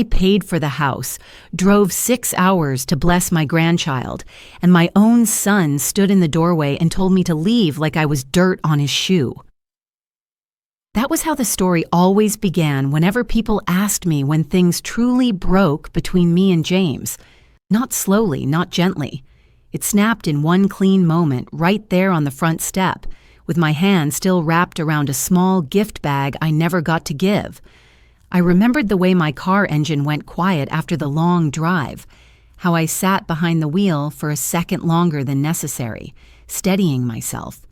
I paid for the house, drove 6 hours to bless my grandchild, and my own son stood in the doorway and told me to leave like I was dirt on his shoe. That was how the story always began whenever people asked me when things truly broke between me and James. Not slowly, not gently. It snapped in one clean moment right there on the front step, with my hand still wrapped around a small gift bag I never got to give. I remembered the way my car engine went quiet after the long drive, how I sat behind the wheel for a second longer than necessary, steadying myself.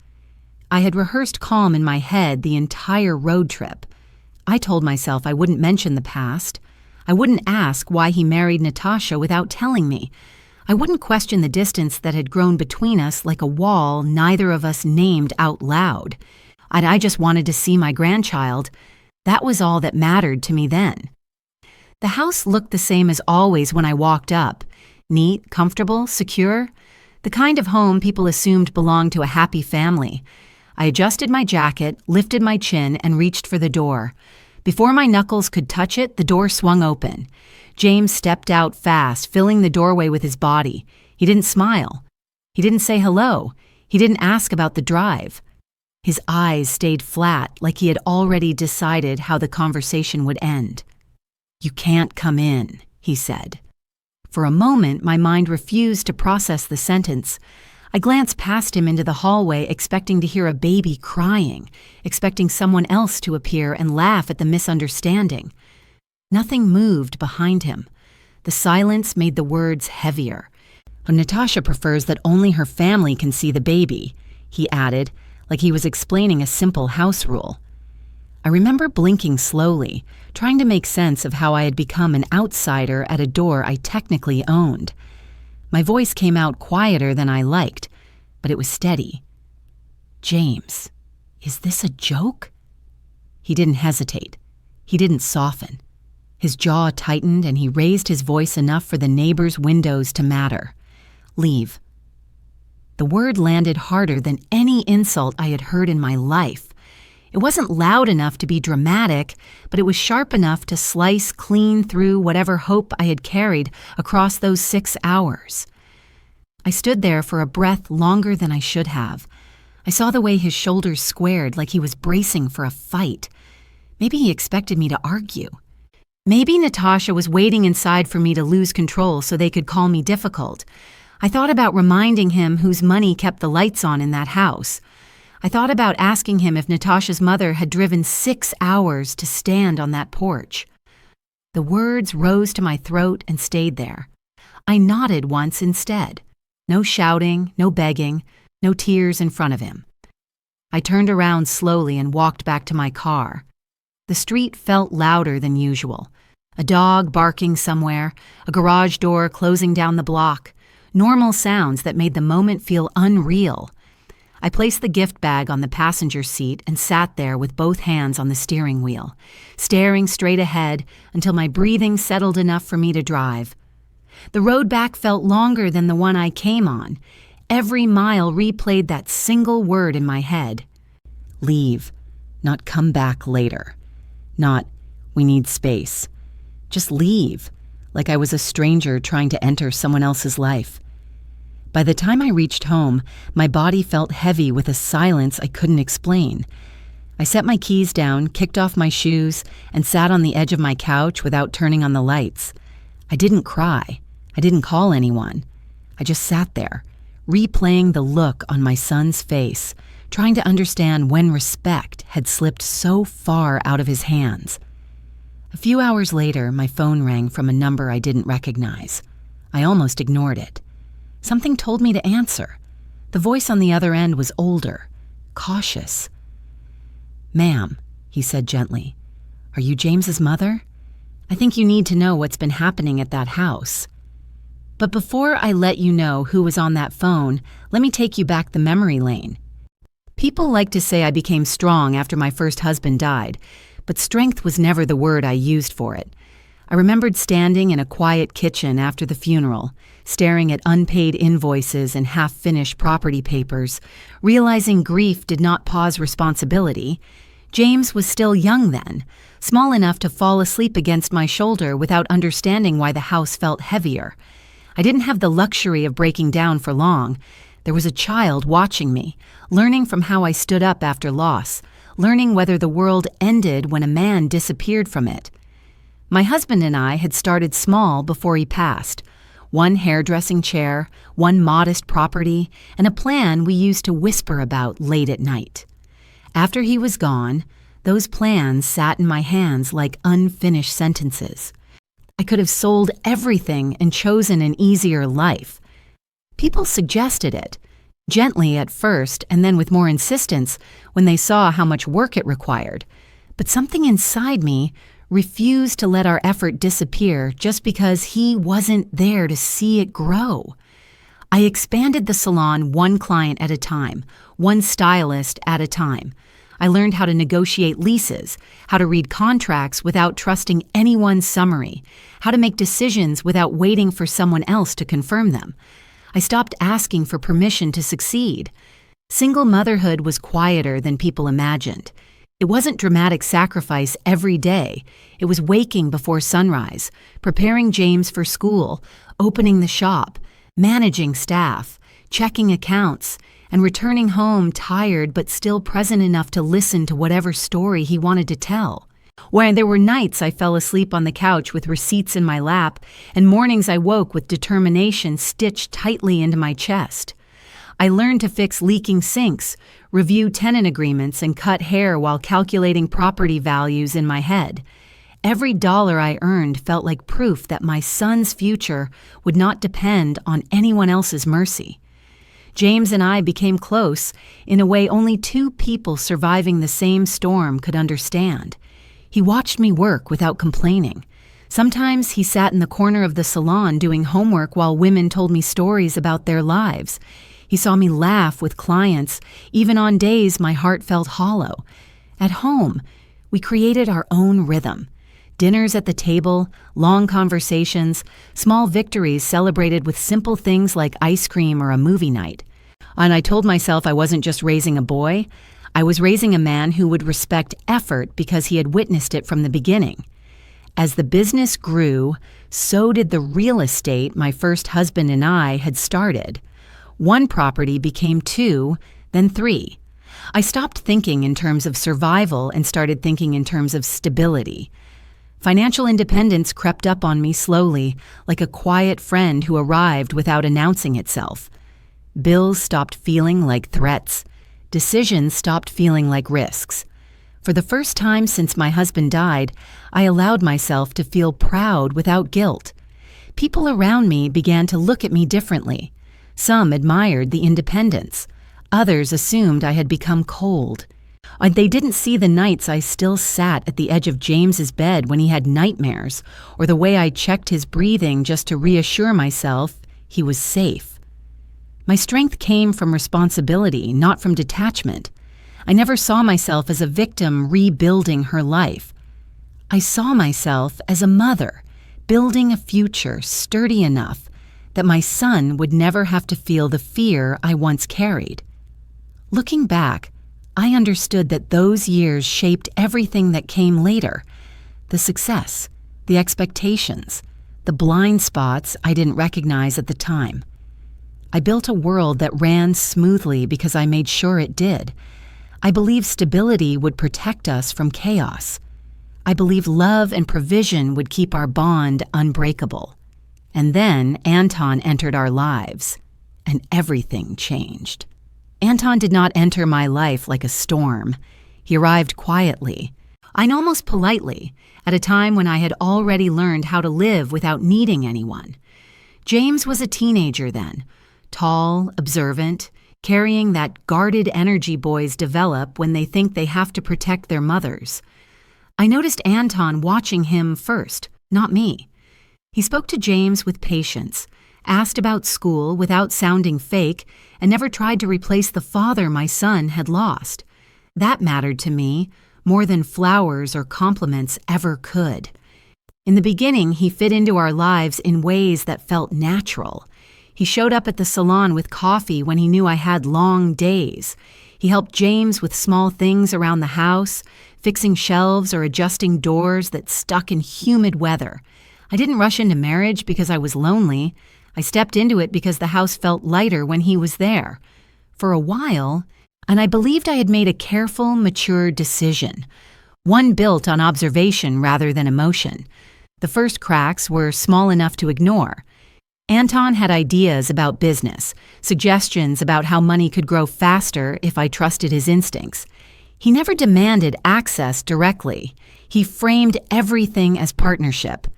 I had rehearsed calm in my head the entire road trip. I told myself I wouldn't mention the past. I wouldn't ask why he married Natasha without telling me. I wouldn't question the distance that had grown between us like a wall neither of us named out loud. I just wanted to see my grandchild. That was all that mattered to me then. The house looked the same as always when I walked up. Neat, comfortable, secure. The kind of home people assumed belonged to a happy family. I adjusted my jacket, lifted my chin, and reached for the door. Before my knuckles could touch it, the door swung open. James stepped out fast, filling the doorway with his body. He didn't smile. He didn't say hello. He didn't ask about the drive. His eyes stayed flat, like he had already decided how the conversation would end. "You can't come in," he said. For a moment, my mind refused to process the sentence. I glanced past him into the hallway, expecting to hear a baby crying, expecting someone else to appear and laugh at the misunderstanding. Nothing moved behind him. The silence made the words heavier. "Natasha prefers that only her family can see the baby," he added, like he was explaining a simple house rule. I remember blinking slowly, trying to make sense of how I had become an outsider at a door I technically owned. My voice came out quieter than I liked, but it was steady. "James, is this a joke?" He didn't hesitate. He didn't soften. His jaw tightened and he raised his voice enough for the neighbors' windows to matter. "Leave." The word landed harder than any insult I had heard in my life. It wasn't loud enough to be dramatic, but it was sharp enough to slice clean through whatever hope I had carried across those 6 hours. I stood there for a breath longer than I should have. I saw the way his shoulders squared like he was bracing for a fight. Maybe he expected me to argue. Maybe Natasha was waiting inside for me to lose control so they could call me difficult. I thought about reminding him whose money kept the lights on in that house. I thought about asking him if Natasha's mother had driven 6 hours to stand on that porch. The words rose to my throat and stayed there. I nodded once instead. No shouting, no begging, no tears in front of him. I turned around slowly and walked back to my car. The street felt louder than usual. A dog barking somewhere, a garage door closing down the block. Normal sounds that made the moment feel unreal. I placed the gift bag on the passenger seat and sat there with both hands on the steering wheel, staring straight ahead until my breathing settled enough for me to drive. The road back felt longer than the one I came on. Every mile replayed that single word in my head. Leave, not come back later. Not, we need space. Just leave, like I was a stranger trying to enter someone else's life. By the time I reached home, my body felt heavy with a silence I couldn't explain. I set my keys down, kicked off my shoes, and sat on the edge of my couch without turning on the lights. I didn't cry. I didn't call anyone. I just sat there, replaying the look on my son's face, trying to understand when respect had slipped so far out of his hands. A few hours later, my phone rang from a number I didn't recognize. I almost ignored it. Something told me to answer. The voice on the other end was older, cautious. "Ma'am," he said gently, "are you James's mother? I think you need to know what's been happening at that house. But before I let you know who was on that phone, let me take you back the memory lane. People like to say I became strong after my first husband died, but strength was never the word I used for it. I remembered standing in a quiet kitchen after the funeral, staring at unpaid invoices and half-finished property papers, realizing grief did not pause responsibility, James was still young then, small enough to fall asleep against my shoulder without understanding why the house felt heavier. I didn't have the luxury of breaking down for long. There was a child watching me, learning from how I stood up after loss, learning whether the world ended when a man disappeared from it. My husband and I had started small before he passed. One hairdressing chair, one modest property, and a plan we used to whisper about late at night. After he was gone, those plans sat in my hands like unfinished sentences. I could have sold everything and chosen an easier life. People suggested it, gently at first and then with more insistence when they saw how much work it required. But something inside me refused to let our effort disappear just because he wasn't there to see it grow. I expanded the salon one client at a time, one stylist at a time. I learned how to negotiate leases, how to read contracts without trusting anyone's summary, how to make decisions without waiting for someone else to confirm them. I stopped asking for permission to succeed. Single motherhood was quieter than people imagined. It wasn't dramatic sacrifice every day. It was waking before sunrise, preparing James for school, opening the shop, managing staff, checking accounts, and returning home tired but still present enough to listen to whatever story he wanted to tell. When there were nights I fell asleep on the couch with receipts in my lap, and mornings I woke with determination stitched tightly into my chest. I learned to fix leaking sinks, review tenant agreements, and cut hair while calculating property values in my head. Every dollar I earned felt like proof that my son's future would not depend on anyone else's mercy. James and I became close in a way only two people surviving the same storm could understand. He watched me work without complaining. Sometimes he sat in the corner of the salon doing homework while women told me stories about their lives. He saw me laugh with clients, even on days my heart felt hollow. At home, we created our own rhythm. Dinners at the table, long conversations, small victories celebrated with simple things like ice cream or a movie night. And I told myself I wasn't just raising a boy, I was raising a man who would respect effort because he had witnessed it from the beginning. As the business grew, so did the real estate my first husband and I had started. One property became 2, then 3. I stopped thinking in terms of survival and started thinking in terms of stability. Financial independence crept up on me slowly, like a quiet friend who arrived without announcing itself. Bills stopped feeling like threats. Decisions stopped feeling like risks. For the first time since my husband died, I allowed myself to feel proud without guilt. People around me began to look at me differently. Some admired the independence. Others assumed I had become cold. They didn't see the nights I still sat at the edge of James's bed when he had nightmares, or the way I checked his breathing just to reassure myself he was safe. My strength came from responsibility, not from detachment. I never saw myself as a victim rebuilding her life. I saw myself as a mother, building a future sturdy enough that my son would never have to feel the fear I once carried. Looking back, I understood that those years shaped everything that came later. The success, the expectations, the blind spots I didn't recognize at the time. I built a world that ran smoothly because I made sure it did. I believed stability would protect us from chaos. I believed love and provision would keep our bond unbreakable. And then Anton entered our lives, and everything changed. Anton did not enter my life like a storm. He arrived quietly, and almost politely, at a time when I had already learned how to live without needing anyone. James was a teenager then, tall, observant, carrying that guarded energy boys develop when they think they have to protect their mothers. I noticed Anton watching him first, not me. He spoke to James with patience, asked about school without sounding fake, and never tried to replace the father my son had lost. That mattered to me more than flowers or compliments ever could. In the beginning, he fit into our lives in ways that felt natural. He showed up at the salon with coffee when he knew I had long days. He helped James with small things around the house, fixing shelves or adjusting doors that stuck in humid weather. I didn't rush into marriage because I was lonely. I stepped into it because the house felt lighter when he was there. For a while, and I believed I had made a careful, mature decision, one built on observation rather than emotion. The first cracks were small enough to ignore. Anton had ideas about business, suggestions about how money could grow faster if I trusted his instincts. He never demanded access directly. He framed everything as partnership.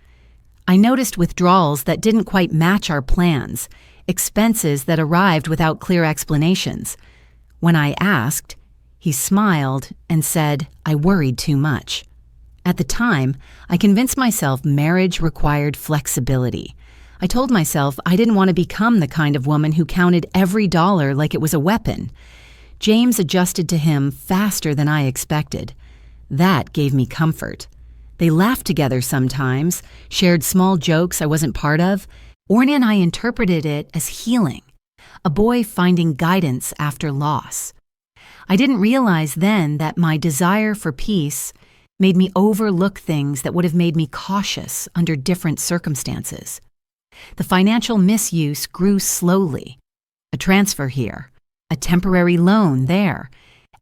I noticed withdrawals that didn't quite match our plans, expenses that arrived without clear explanations. When I asked, he smiled and said I worried too much. At the time, I convinced myself marriage required flexibility. I told myself I didn't want to become the kind of woman who counted every dollar like it was a weapon. James adjusted to him faster than I expected. That gave me comfort. They laughed together sometimes, shared small jokes I wasn't part of. Orny and I interpreted it as healing, a boy finding guidance after loss. I didn't realize then that my desire for peace made me overlook things that would have made me cautious under different circumstances. The financial misuse grew slowly. A transfer here, a temporary loan there,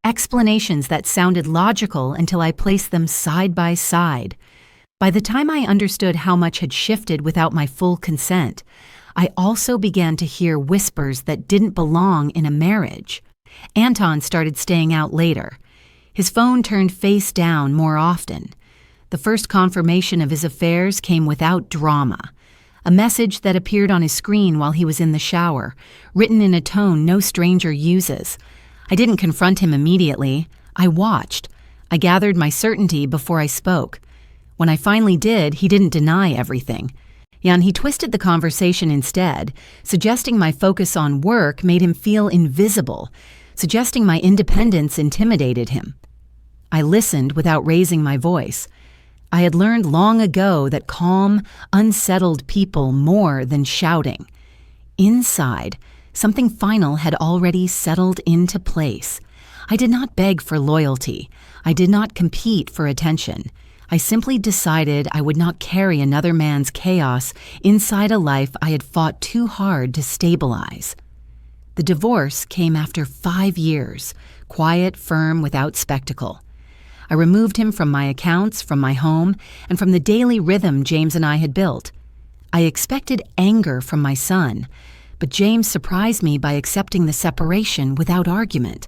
explanations that sounded logical until I placed them side by side. By the time I understood how much had shifted without my full consent, I also began to hear whispers that didn't belong in a marriage. Anton started staying out later. His phone turned face down more often. The first confirmation of his affairs came without drama. A message that appeared on his screen while he was in the shower, written in a tone no stranger uses. I didn't confront him immediately. I watched. I gathered my certainty before I spoke. When I finally did, he didn't deny everything. He twisted the conversation instead, suggesting my focus on work made him feel invisible, suggesting my independence intimidated him. I listened without raising my voice. I had learned long ago that calm, unsettled people more than shouting. Inside, something final had already settled into place. I did not beg for loyalty. I did not compete for attention. I simply decided I would not carry another man's chaos inside a life I had fought too hard to stabilize. The divorce came after 5 years, quiet, firm, without spectacle. I removed him from my accounts, from my home, and from the daily rhythm James and I had built. I expected anger from my son, but James surprised me by accepting the separation without argument.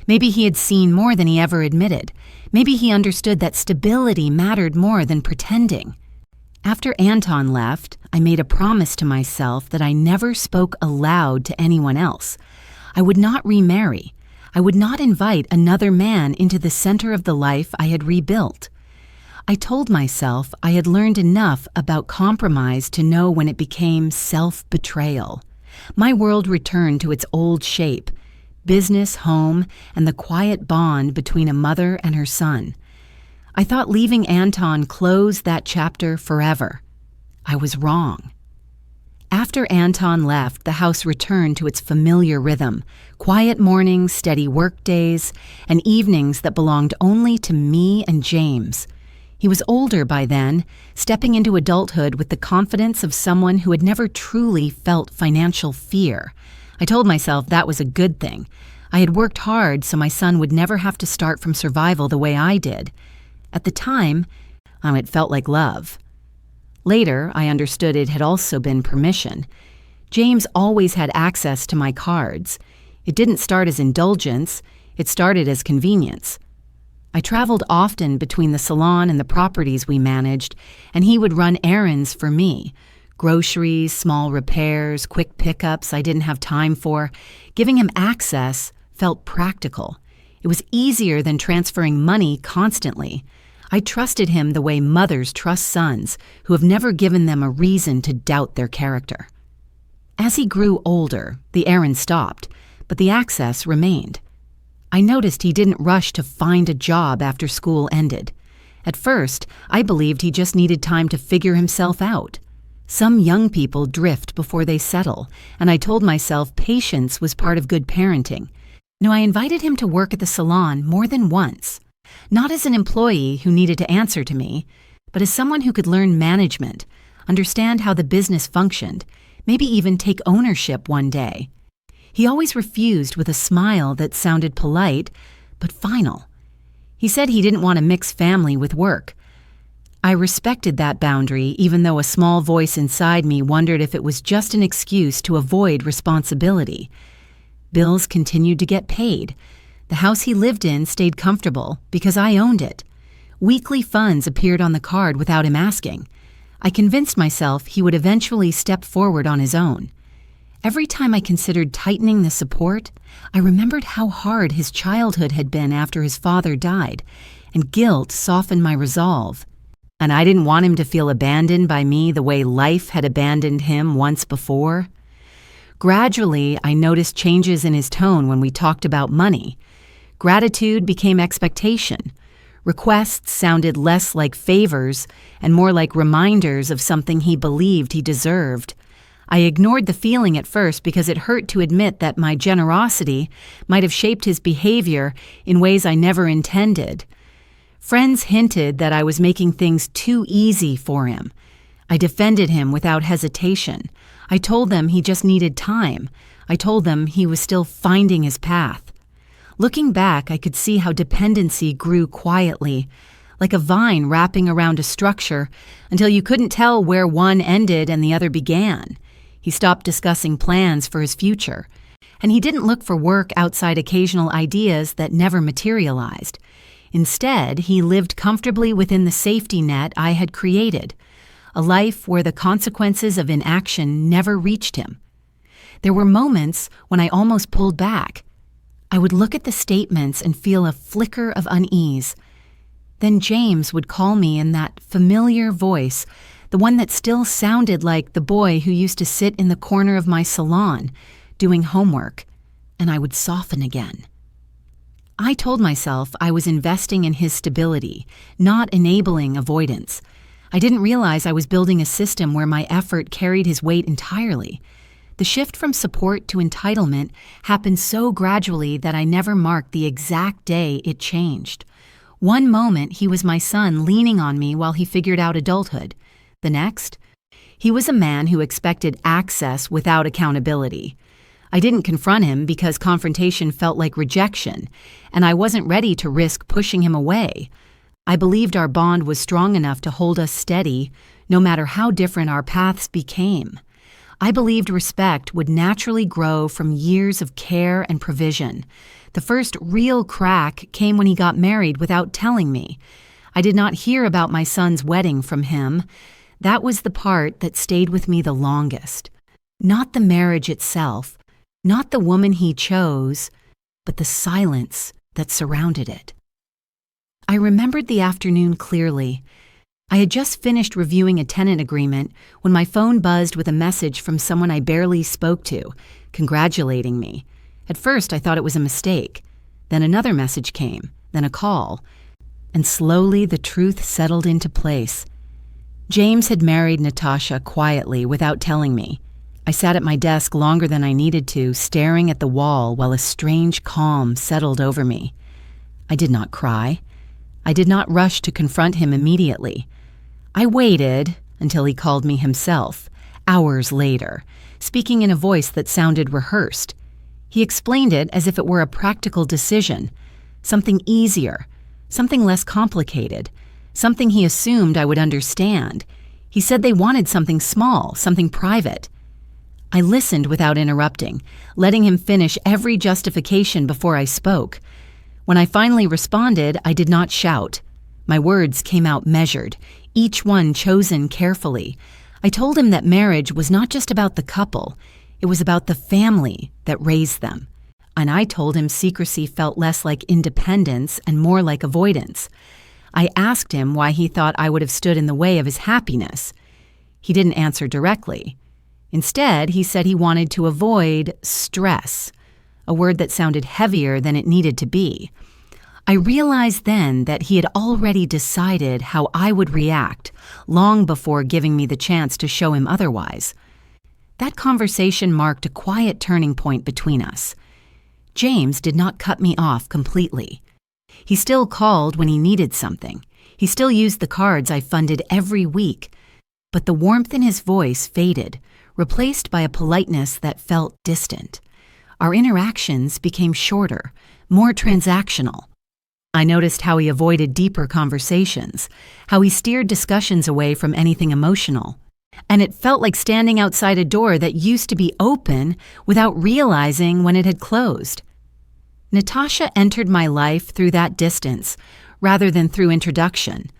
Maybe he had seen more than he ever admitted. Maybe he understood that stability mattered more than pretending. After Anton left, I made a promise to myself that I never spoke aloud to anyone else. I would not remarry. I would not invite another man into the center of the life I had rebuilt. I told myself I had learned enough about compromise to know when it became self-betrayal. My world returned to its old shape, business, home, and the quiet bond between a mother and her son. I thought leaving Anton closed that chapter forever. I was wrong. After Anton left, the house returned to its familiar rhythm, quiet mornings, steady work days, and evenings that belonged only to me and James. He was older by then, stepping into adulthood with the confidence of someone who had never truly felt financial fear. I told myself that was a good thing. I had worked hard so my son would never have to start from survival the way I did. At the time, it felt like love. Later, I understood it had also been permission. James always had access to my cards. It didn't start as indulgence, it started as convenience. I traveled often between the salon and the properties we managed, and he would run errands for me. Groceries, small repairs, quick pickups I didn't have time for. Giving him access felt practical. It was easier than transferring money constantly. I trusted him the way mothers trust sons who have never given them a reason to doubt their character. As he grew older, the errands stopped, but the access remained. I noticed he didn't rush to find a job after school ended. At first, I believed he just needed time to figure himself out. Some young people drift before they settle, and I told myself patience was part of good parenting. No, I invited him to work at the salon more than once, not as an employee who needed to answer to me, but as someone who could learn management, understand how the business functioned, maybe even take ownership one day. He always refused with a smile that sounded polite, but final. He said he didn't want to mix family with work. I respected that boundary, even though a small voice inside me wondered if it was just an excuse to avoid responsibility. Bills continued to get paid. The house he lived in stayed comfortable because I owned it. Weekly funds appeared on the card without him asking. I convinced myself he would eventually step forward on his own. Every time I considered tightening the support, I remembered how hard his childhood had been after his father died, and guilt softened my resolve. And I didn't want him to feel abandoned by me the way life had abandoned him once before. Gradually, I noticed changes in his tone when we talked about money. Gratitude became expectation. Requests sounded less like favors and more like reminders of something he believed he deserved. I ignored the feeling at first because it hurt to admit that my generosity might have shaped his behavior in ways I never intended. Friends hinted that I was making things too easy for him. I defended him without hesitation. I told them he just needed time. I told them he was still finding his path. Looking back, I could see how dependency grew quietly, like a vine wrapping around a structure until you couldn't tell where one ended and the other began. He stopped discussing plans for his future, and he didn't look for work outside occasional ideas that never materialized. Instead, he lived comfortably within the safety net I had created, a life where the consequences of inaction never reached him. There were moments when I almost pulled back. I would look at the statements and feel a flicker of unease. Then James would call me in that familiar voice, the one that still sounded like the boy who used to sit in the corner of my salon, doing homework, and I would soften again. I told myself I was investing in his stability, not enabling avoidance. I didn't realize I was building a system where my effort carried his weight entirely. The shift from support to entitlement happened so gradually that I never marked the exact day it changed. One moment, he was my son leaning on me while he figured out adulthood. The next, he was a man who expected access without accountability. I didn't confront him because confrontation felt like rejection, and I wasn't ready to risk pushing him away. I believed our bond was strong enough to hold us steady, no matter how different our paths became. I believed respect would naturally grow from years of care and provision. The first real crack came when he got married without telling me. I did not hear about my son's wedding from him. That was the part that stayed with me the longest. Not the marriage itself, not the woman he chose, but the silence that surrounded it. I remembered the afternoon clearly. I had just finished reviewing a tenant agreement when my phone buzzed with a message from someone I barely spoke to, congratulating me. At first, I thought it was a mistake. Then another message came, then a call, and slowly the truth settled into place. James had married Natasha quietly without telling me. I sat at my desk longer than I needed to, staring at the wall while a strange calm settled over me. I did not cry. I did not rush to confront him immediately. I waited until he called me himself, hours later, speaking in a voice that sounded rehearsed. He explained it as if it were a practical decision, something easier, something less complicated, something he assumed I would understand. He said they wanted something small, something private. I listened without interrupting, letting him finish every justification before I spoke. When I finally responded, I did not shout. My words came out measured, each one chosen carefully. I told him that marriage was not just about the couple, it was about the family that raised them. And I told him secrecy felt less like independence and more like avoidance. I asked him why he thought I would have stood in the way of his happiness. He didn't answer directly. Instead, he said he wanted to avoid stress, a word that sounded heavier than it needed to be. I realized then that he had already decided how I would react, long before giving me the chance to show him otherwise. That conversation marked a quiet turning point between us. James did not cut me off completely. He still called when he needed something. He still used the cards I funded every week. But the warmth in his voice faded, replaced by a politeness that felt distant. Our interactions became shorter, more transactional. I noticed how he avoided deeper conversations, how he steered discussions away from anything emotional. And it felt like standing outside a door that used to be open without realizing when it had closed. Natasha entered my life through that distance, rather than through introduction.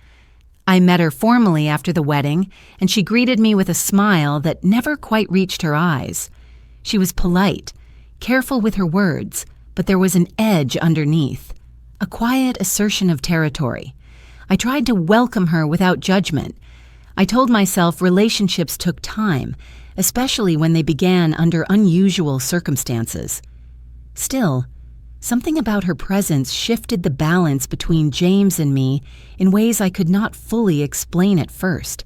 I met her formally after the wedding, and she greeted me with a smile that never quite reached her eyes. She was polite, careful with her words, but there was an edge underneath, a quiet assertion of territory. I tried to welcome her without judgment. I told myself relationships took time, especially when they began under unusual circumstances. Still, something about her presence shifted the balance between James and me in ways I could not fully explain at first.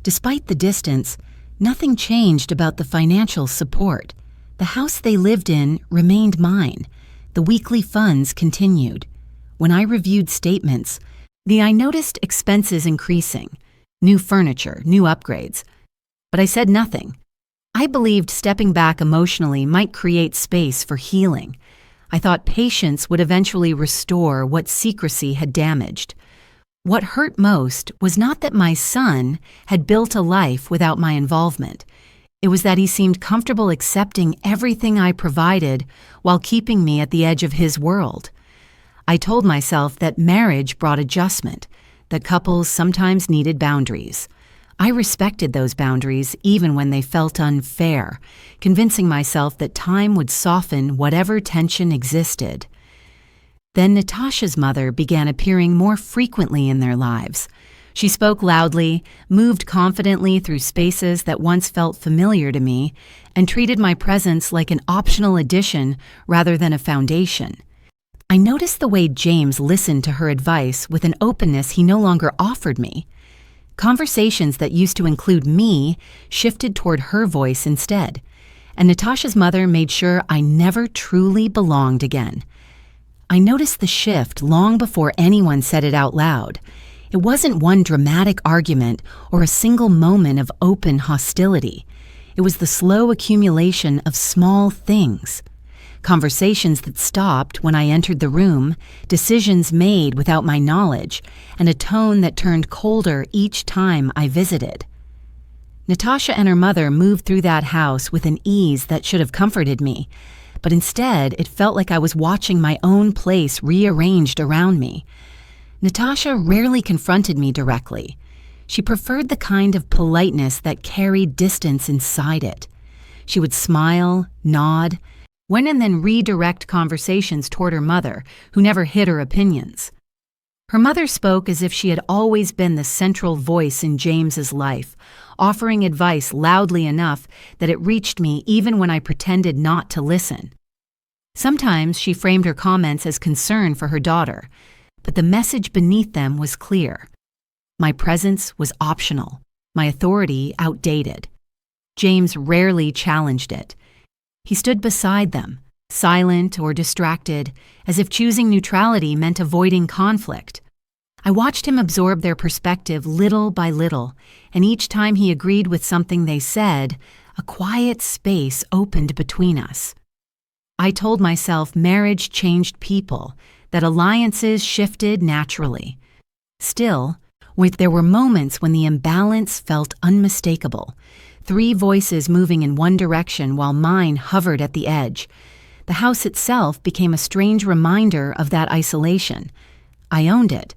Despite the distance, nothing changed about the financial support. The house they lived in remained mine. The weekly funds continued. When I reviewed statements, I noticed expenses increasing, new furniture, new upgrades. But I said nothing. I believed stepping back emotionally might create space for healing. I thought patience would eventually restore what secrecy had damaged. What hurt most was not that my son had built a life without my involvement. It was that he seemed comfortable accepting everything I provided while keeping me at the edge of his world. I told myself that marriage brought adjustment, that couples sometimes needed boundaries. I respected those boundaries even when they felt unfair, convincing myself that time would soften whatever tension existed. Then Natasha's mother began appearing more frequently in their lives. She spoke loudly, moved confidently through spaces that once felt familiar to me, and treated my presence like an optional addition rather than a foundation. I noticed the way James listened to her advice with an openness he no longer offered me. Conversations that used to include me shifted toward her voice instead, and Natasha's mother made sure I never truly belonged again. I noticed the shift long before anyone said it out loud. It wasn't one dramatic argument or a single moment of open hostility. It was the slow accumulation of small things. Conversations that stopped when I entered the room, decisions made without my knowledge, and a tone that turned colder each time I visited. Natasha and her mother moved through that house with an ease that should have comforted me, but instead it felt like I was watching my own place rearranged around me. Natasha rarely confronted me directly. She preferred the kind of politeness that carried distance inside it. She would smile, nod, and then redirect conversations toward her mother, who never hid her opinions. Her mother spoke as if she had always been the central voice in James's life, offering advice loudly enough that it reached me even when I pretended not to listen. Sometimes she framed her comments as concern for her daughter, but the message beneath them was clear. My presence was optional, my authority outdated. James rarely challenged it. He stood beside them, silent or distracted, as if choosing neutrality meant avoiding conflict. I watched him absorb their perspective little by little, and each time he agreed with something they said, a quiet space opened between us. I told myself marriage changed people, that alliances shifted naturally. Still, there were moments when the imbalance felt unmistakable. 3 voices moving in one direction while mine hovered at the edge. The house itself became a strange reminder of that isolation. I owned it.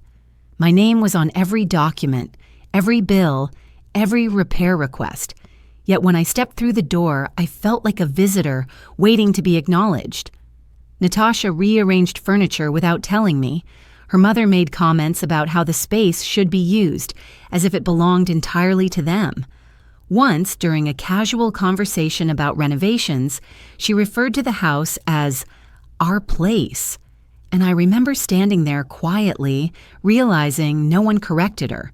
My name was on every document, every bill, every repair request. Yet when I stepped through the door, I felt like a visitor waiting to be acknowledged. Natasha rearranged furniture without telling me. Her mother made comments about how the space should be used, as if it belonged entirely to them. Once, during a casual conversation about renovations, she referred to the house as our place, and I remember standing there quietly, realizing no one corrected her.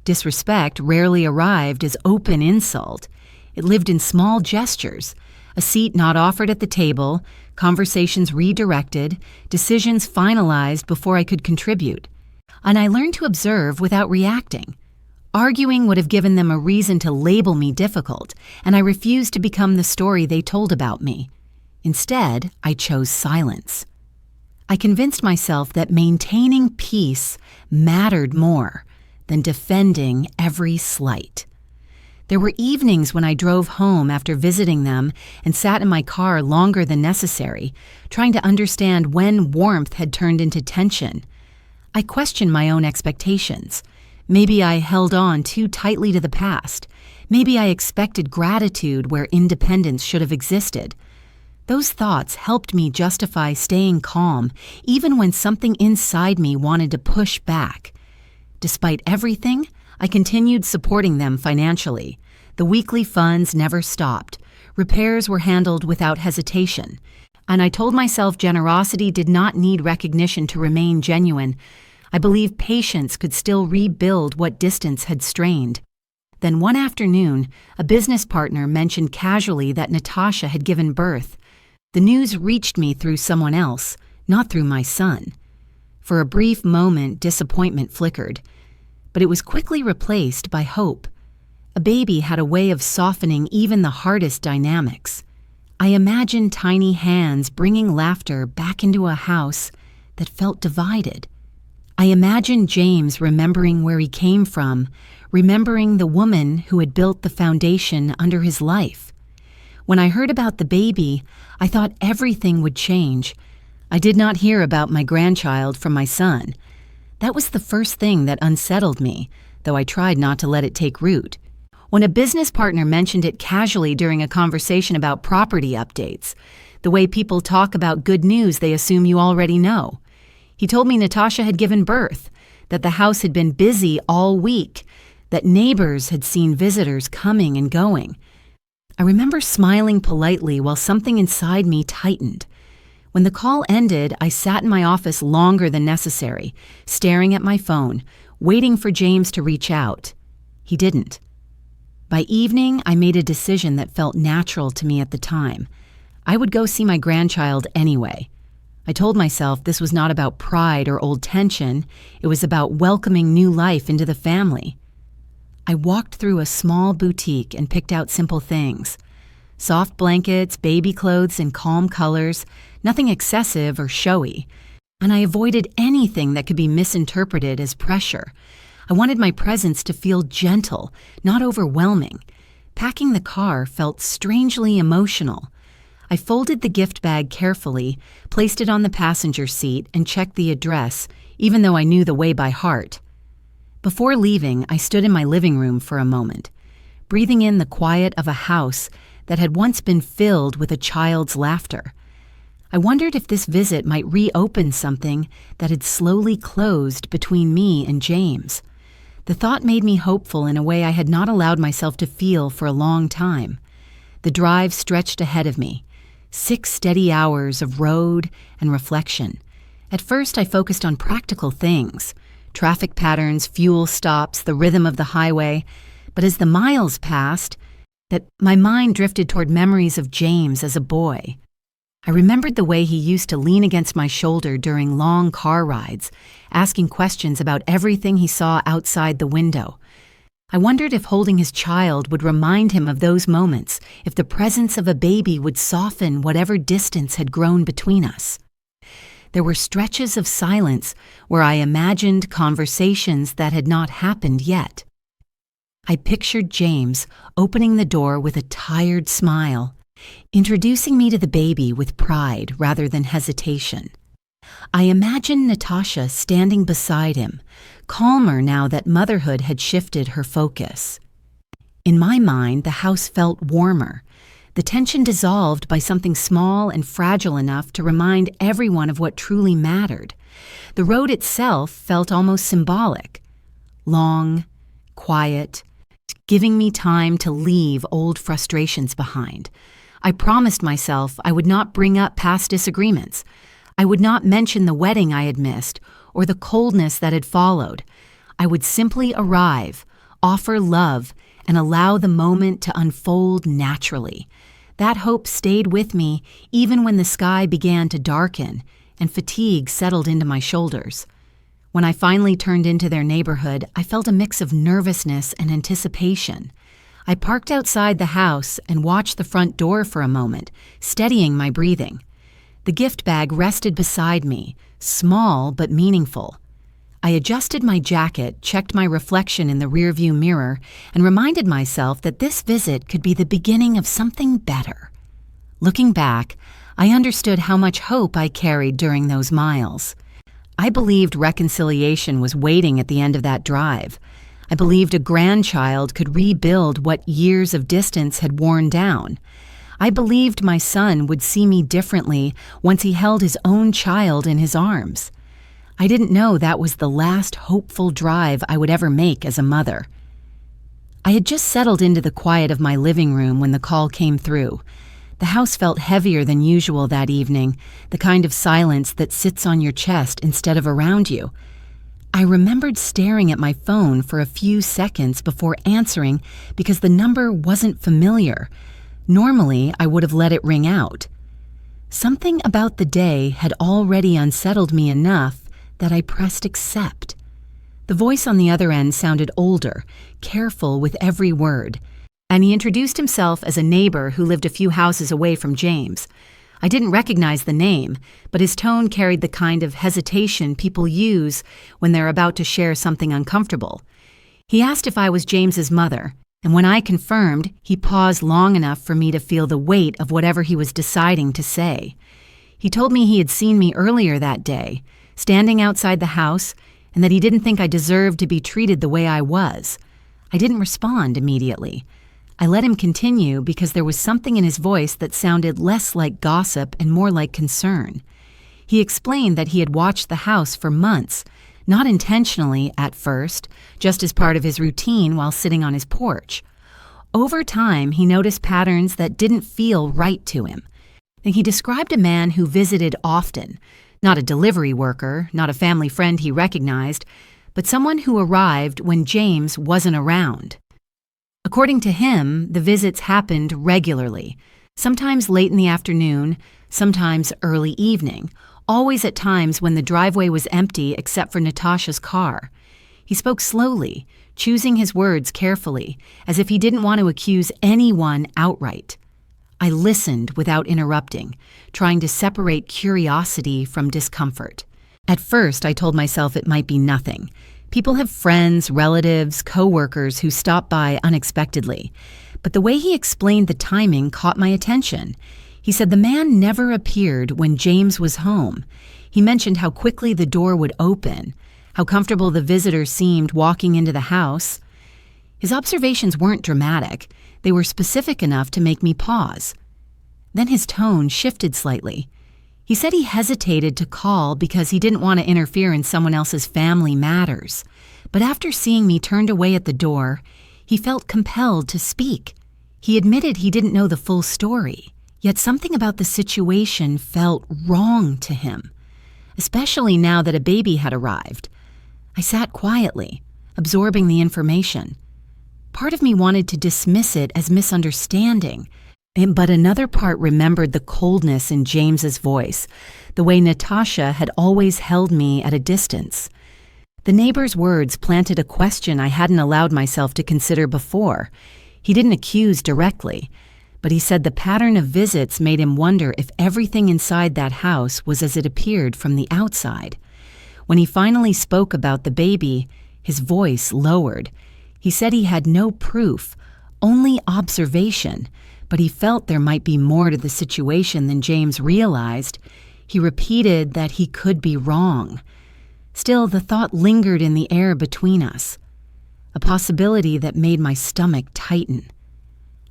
Disrespect rarely arrived as open insult. It lived in small gestures, A seat not offered at the table, conversations redirected, decisions finalized before I could contribute. And I learned to observe without reacting. Arguing would have given them a reason to label me difficult, and I refused to become the story they told about me. Instead, I chose silence. I convinced myself that maintaining peace mattered more than defending every slight. There were evenings when I drove home after visiting them and sat in my car longer than necessary, trying to understand when warmth had turned into tension. I questioned my own expectations. Maybe I held on too tightly to the past. Maybe I expected gratitude where independence should have existed. Those thoughts helped me justify staying calm, even when something inside me wanted to push back. Despite everything, I continued supporting them financially. The weekly funds never stopped. Repairs were handled without hesitation. And I told myself generosity did not need recognition to remain genuine. I believed patience could still rebuild what distance had strained. Then one afternoon, a business partner mentioned casually that Natasha had given birth. The news reached me through someone else, not through my son. For a brief moment, disappointment flickered, but it was quickly replaced by hope. A baby had a way of softening even the hardest dynamics. I imagined tiny hands bringing laughter back into a house that felt divided. I imagined James remembering where he came from, remembering the woman who had built the foundation under his life. When I heard about the baby, I thought everything would change. I did not hear about my grandchild from my son. That was the first thing that unsettled me, though I tried not to let it take root. When a business partner mentioned it casually during a conversation about property updates, the way people talk about good news they assume you already know. He told me Natasha had given birth, that the house had been busy all week, that neighbors had seen visitors coming and going. I remember smiling politely while something inside me tightened. When the call ended, I sat in my office longer than necessary, staring at my phone, waiting for James to reach out. He didn't. By evening, I made a decision that felt natural to me at the time. I would go see my grandchild anyway. I told myself this was not about pride or old tension. It was about welcoming new life into the family. I walked through a small boutique and picked out simple things. Soft blankets, baby clothes in calm colors, nothing excessive or showy. And I avoided anything that could be misinterpreted as pressure. I wanted my presence to feel gentle, not overwhelming. Packing the car felt strangely emotional. I folded the gift bag carefully, placed it on the passenger seat, and checked the address, even though I knew the way by heart. Before leaving, I stood in my living room for a moment, breathing in the quiet of a house that had once been filled with a child's laughter. I wondered if this visit might reopen something that had slowly closed between me and James. The thought made me hopeful in a way I had not allowed myself to feel for a long time. The drive stretched ahead of me, 6 steady hours of road and reflection. At first, I focused on practical things. Traffic patterns, fuel stops, the rhythm of the highway. But as the miles passed, my mind drifted toward memories of James as a boy. I remembered the way he used to lean against my shoulder during long car rides, asking questions about everything he saw outside the window. I wondered if holding his child would remind him of those moments, if the presence of a baby would soften whatever distance had grown between us. There were stretches of silence where I imagined conversations that had not happened yet. I pictured James opening the door with a tired smile, introducing me to the baby with pride rather than hesitation. I imagined Natasha standing beside him, calmer now that motherhood had shifted her focus. In my mind, the house felt warmer, the tension dissolved by something small and fragile enough to remind everyone of what truly mattered. The road itself felt almost symbolic, long, quiet, giving me time to leave old frustrations behind. I promised myself I would not bring up past disagreements. I would not mention the wedding I had missed or the coldness that had followed. I would simply arrive, offer love, and allow the moment to unfold naturally. That hope stayed with me even when the sky began to darken and fatigue settled into my shoulders. When I finally turned into their neighborhood, I felt a mix of nervousness and anticipation. I parked outside the house and watched the front door for a moment, steadying my breathing. The gift bag rested beside me, small but meaningful. I adjusted my jacket, checked my reflection in the rearview mirror, and reminded myself that this visit could be the beginning of something better. Looking back, I understood how much hope I carried during those miles. I believed reconciliation was waiting at the end of that drive. I believed a grandchild could rebuild what years of distance had worn down. I believed my son would see me differently once he held his own child in his arms. I didn't know that was the last hopeful drive I would ever make as a mother. I had just settled into the quiet of my living room when the call came through. The house felt heavier than usual that evening, the kind of silence that sits on your chest instead of around you. I remembered staring at my phone for a few seconds before answering because the number wasn't familiar. Normally, I would have let it ring out. Something about the day had already unsettled me enough that I pressed accept. The voice on the other end sounded older, careful with every word, and he introduced himself as a neighbor who lived a few houses away from James. I didn't recognize the name, but his tone carried the kind of hesitation people use when they're about to share something uncomfortable. He asked if I was James's mother, and when I confirmed, he paused long enough for me to feel the weight of whatever he was deciding to say. He told me he had seen me earlier that day, standing outside the house, and that he didn't think I deserved to be treated the way I was. I didn't respond immediately. I let him continue because there was something in his voice that sounded less like gossip and more like concern. He explained that he had watched the house for months, not intentionally at first, just as part of his routine while sitting on his porch. Over time, he noticed patterns that didn't feel right to him. He described a man who visited often, not a delivery worker, not a family friend he recognized, but someone who arrived when James wasn't around. According to him, the visits happened regularly, sometimes late in the afternoon, sometimes early evening, always at times when the driveway was empty except for Natasha's car. He spoke slowly, choosing his words carefully, as if he didn't want to accuse anyone outright. I listened without interrupting, trying to separate curiosity from discomfort. At first, I told myself it might be nothing. People have friends, relatives, coworkers who stop by unexpectedly. But the way he explained the timing caught my attention. He said the man never appeared when James was home. He mentioned how quickly the door would open, how comfortable the visitor seemed walking into the house. His observations weren't dramatic. They were specific enough to make me pause. Then his tone shifted slightly. He said he hesitated to call because he didn't want to interfere in someone else's family matters. But after seeing me turned away at the door, he felt compelled to speak. He admitted he didn't know the full story, yet something about the situation felt wrong to him, especially now that a baby had arrived. I sat quietly, absorbing the information. Part of me wanted to dismiss it as misunderstanding, but another part remembered the coldness in James's voice, the way Natasha had always held me at a distance. The neighbor's words planted a question I hadn't allowed myself to consider before. He didn't accuse directly, but he said the pattern of visits made him wonder if everything inside that house was as it appeared from the outside. When he finally spoke about the baby, his voice lowered. He said he had no proof, only observation, but he felt there might be more to the situation than James realized. He repeated that he could be wrong. Still, the thought lingered in the air between us, a possibility that made my stomach tighten.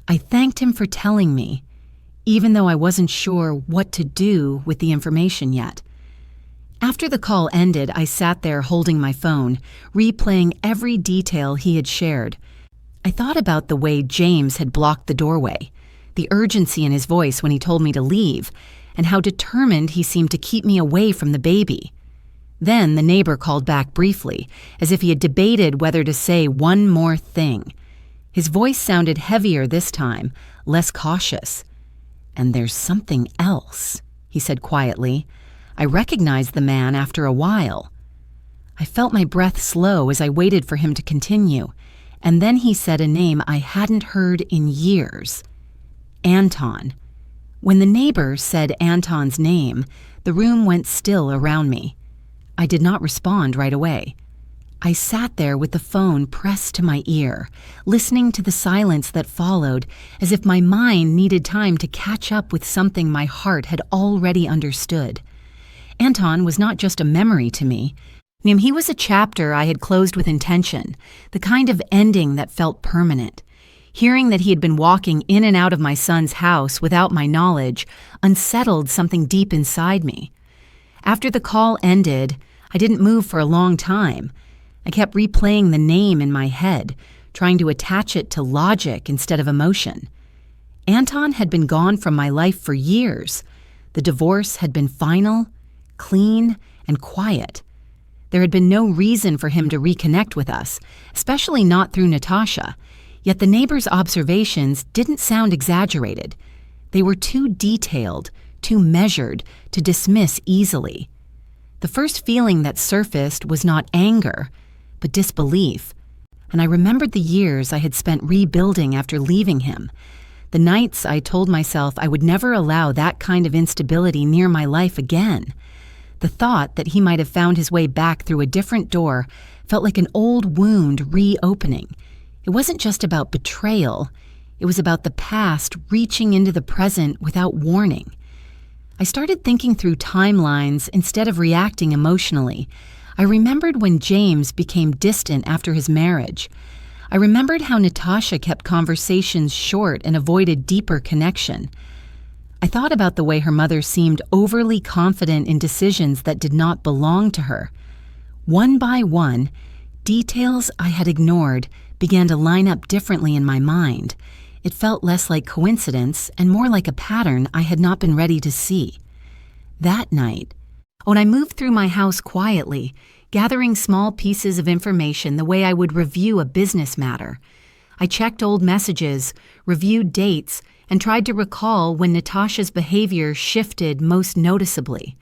I thanked him for telling me, even though I wasn't sure what to do with the information yet. After the call ended, I sat there holding my phone, replaying every detail he had shared. I thought about the way James had blocked the doorway, the urgency in his voice when he told me to leave, and how determined he seemed to keep me away from the baby. Then the neighbor called back briefly, as if he had debated whether to say one more thing. His voice sounded heavier this time, less cautious. "And there's something else," he said quietly. I recognized the man after a while. I felt my breath slow as I waited for him to continue, and then he said a name I hadn't heard in years. Anton. When the neighbor said Anton's name, the room went still around me. I did not respond right away. I sat there with the phone pressed to my ear, listening to the silence that followed, as if my mind needed time to catch up with something my heart had already understood. Anton was not just a memory to me. He was a chapter I had closed with intention, the kind of ending that felt permanent. Hearing that he had been walking in and out of my son's house without my knowledge unsettled something deep inside me. After the call ended, I didn't move for a long time. I kept replaying the name in my head, trying to attach it to logic instead of emotion. Anton had been gone from my life for years. The divorce had been final, clean, and quiet. There had been no reason for him to reconnect with us, especially not through Natasha. Yet the neighbor's observations didn't sound exaggerated. They were too detailed, too measured to dismiss easily. The first feeling that surfaced was not anger, but disbelief. And I remembered the years I had spent rebuilding after leaving him. The nights I told myself I would never allow that kind of instability near my life again. The thought that he might have found his way back through a different door felt like an old wound reopening. It wasn't just about betrayal. It was about the past reaching into the present without warning. I started thinking through timelines instead of reacting emotionally. I remembered when James became distant after his marriage. I remembered how Natasha kept conversations short and avoided deeper connection. I thought about the way her mother seemed overly confident in decisions that did not belong to her. One by one, details I had ignored began to line up differently in my mind. It felt less like coincidence and more like a pattern I had not been ready to see. That night, when I moved through my house quietly, gathering small pieces of information the way I would review a business matter, I checked old messages, reviewed dates, and tried to recall when Natasha's behavior shifted most noticeably.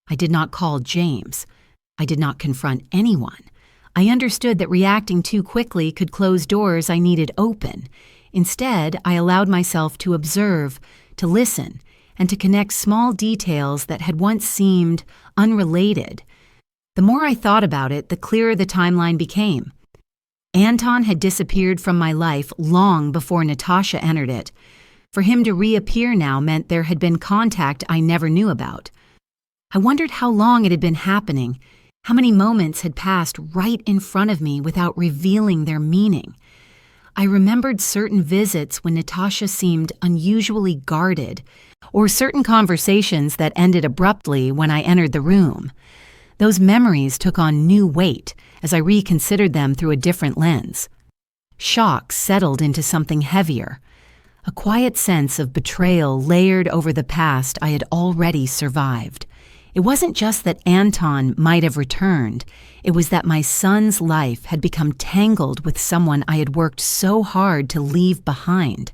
I did not call James. I did not confront anyone. I understood that reacting too quickly could close doors I needed open. Instead, I allowed myself to observe, to listen, and to connect small details that had once seemed unrelated. The more I thought about it, the clearer the timeline became. Anton had disappeared from my life long before Natasha entered it. For him to reappear now meant there had been contact I never knew about. I wondered how long it had been happening, how many moments had passed right in front of me without revealing their meaning. I remembered certain visits when Natasha seemed unusually guarded, or certain conversations that ended abruptly when I entered the room. Those memories took on new weight as I reconsidered them through a different lens. Shock settled into something heavier. A quiet sense of betrayal layered over the past I had already survived. It wasn't just that Anton might have returned. It was that my son's life had become tangled with someone I had worked so hard to leave behind.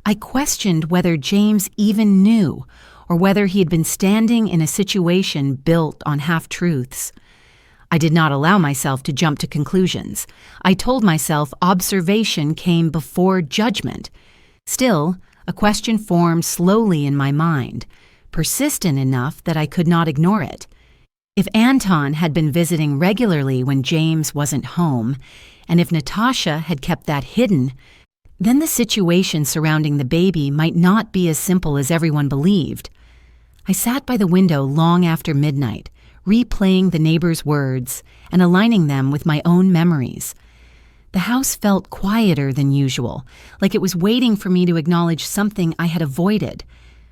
I questioned whether James even knew, or whether he had been standing in a situation built on half-truths. I did not allow myself to jump to conclusions. I told myself observation came before judgment. Still, a question formed slowly in my mind, persistent enough that I could not ignore it. If Anton had been visiting regularly when James wasn't home, and if Natasha had kept that hidden, then the situation surrounding the baby might not be as simple as everyone believed. I sat by the window long after midnight, replaying the neighbor's words and aligning them with my own memories. The house felt quieter than usual, like it was waiting for me to acknowledge something I had avoided.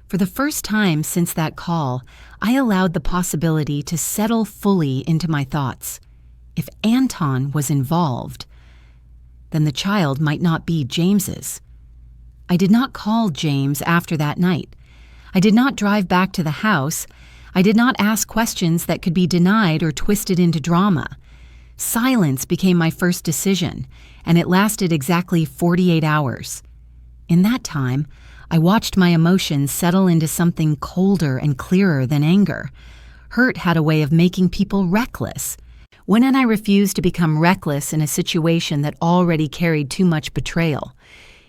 For the first time since that call, I allowed the possibility to settle fully into my thoughts. If Anton was involved, then the child might not be James's. I did not call James after that night. I did not drive back to the house. I did not ask questions that could be denied or twisted into drama. Silence became my first decision, and it lasted exactly 48 hours. In that time, I watched my emotions settle into something colder and clearer than anger. Hurt had a way of making people reckless. When had I refused to become reckless in a situation that already carried too much betrayal?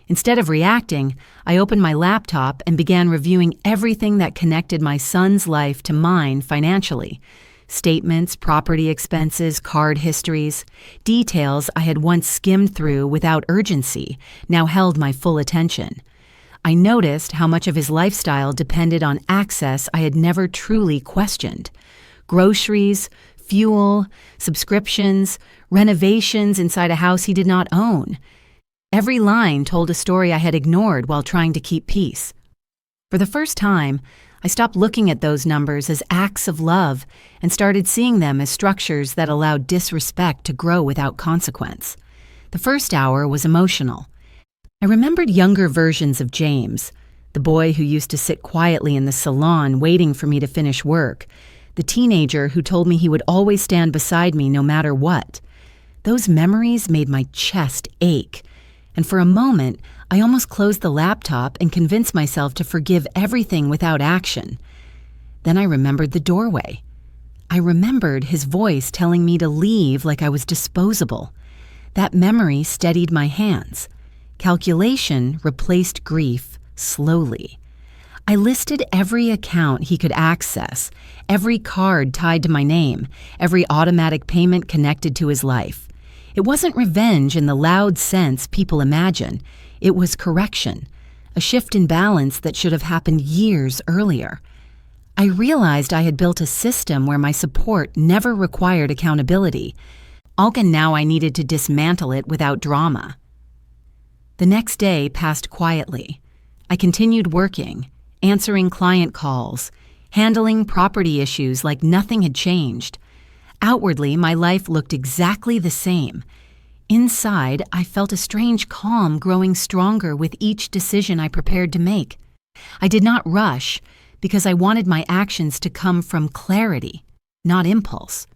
Instead of reacting, I opened my laptop and began reviewing everything that connected my son's life to mine financially. Statements, property expenses, card histories, details I had once skimmed through without urgency now held my full attention. I noticed how much of his lifestyle depended on access I had never truly questioned. Groceries, fuel, subscriptions, renovations inside a house he did not own. Every line told a story I had ignored while trying to keep peace. For the first time, I stopped looking at those numbers as acts of love and started seeing them as structures that allowed disrespect to grow without consequence. The first hour was emotional. I remembered younger versions of James, the boy who used to sit quietly in the salon waiting for me to finish work, the teenager who told me he would always stand beside me no matter what. Those memories made my chest ache, and for a moment, I almost closed the laptop and convinced myself to forgive everything without action. Then I remembered the doorway. I remembered his voice telling me to leave like I was disposable. That memory steadied my hands. Calculation replaced grief slowly. I listed every account he could access, every card tied to my name, every automatic payment connected to his life. It wasn't revenge in the loud sense people imagine. It was correction, a shift in balance that should have happened years earlier. I realized I had built a system where my support never required accountability. And now I needed to dismantle it without drama. The next day passed quietly. I continued working, answering client calls, handling property issues like nothing had changed. Outwardly, my life looked exactly the same. Inside, I felt a strange calm growing stronger with each decision I prepared to make. I did not rush because I wanted my actions to come from clarity, not impulse.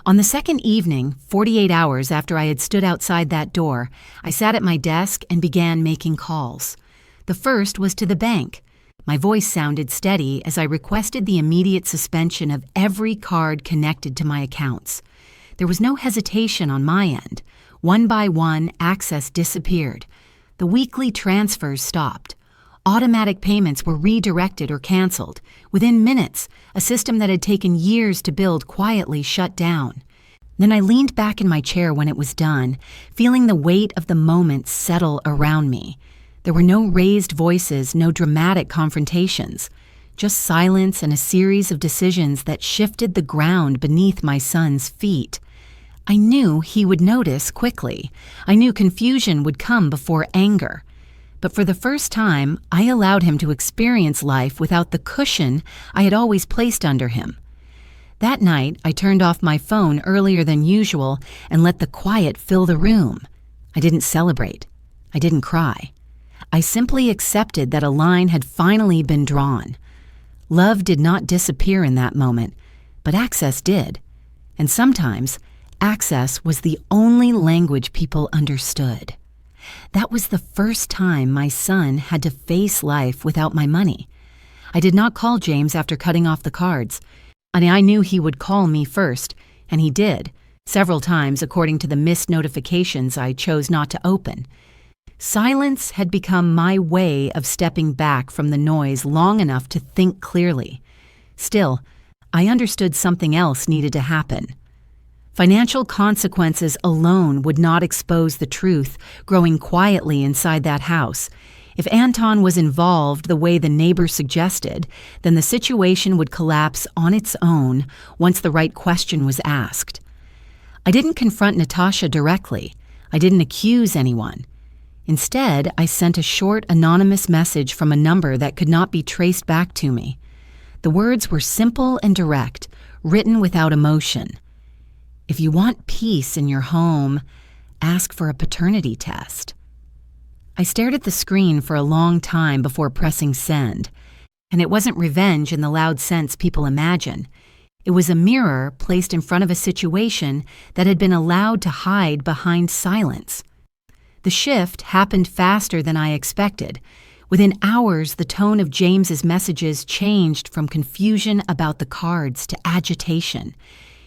On the second evening, 48 hours after I had stood outside that door, I sat at my desk and began making calls. The first was to the bank. My voice sounded steady as I requested the immediate suspension of every card connected to my accounts. There was no hesitation on my end. One by one, access disappeared. The weekly transfers stopped. Automatic payments were redirected or canceled. Within minutes, a system that had taken years to build quietly shut down. Then I leaned back in my chair when it was done, feeling the weight of the moment settle around me. There were no raised voices, no dramatic confrontations, just silence and a series of decisions that shifted the ground beneath my son's feet. I knew he would notice quickly. I knew confusion would come before anger. But for the first time, I allowed him to experience life without the cushion I had always placed under him. That night, I turned off my phone earlier than usual and let the quiet fill the room. I didn't celebrate. I didn't cry. I simply accepted that a line had finally been drawn. Love did not disappear in that moment, but access did. And sometimes, access was the only language people understood. That was the first time my son had to face life without my money. I did not call James after cutting off the cards. I knew he would call me first, and he did, several times according to the missed notifications I chose not to open. Silence had become my way of stepping back from the noise long enough to think clearly. Still, I understood something else needed to happen. Financial consequences alone would not expose the truth growing quietly inside that house. If Anton was involved the way the neighbor suggested, then the situation would collapse on its own once the right question was asked. I didn't confront Natasha directly. I didn't accuse anyone. Instead, I sent a short, anonymous message from a number that could not be traced back to me. The words were simple and direct, written without emotion. If you want peace in your home, ask for a paternity test. I stared at the screen for a long time before pressing send, and it wasn't revenge in the loud sense people imagine. It was a mirror placed in front of a situation that had been allowed to hide behind silence. The shift happened faster than I expected. Within hours, the tone of James's messages changed from confusion about the cards to agitation.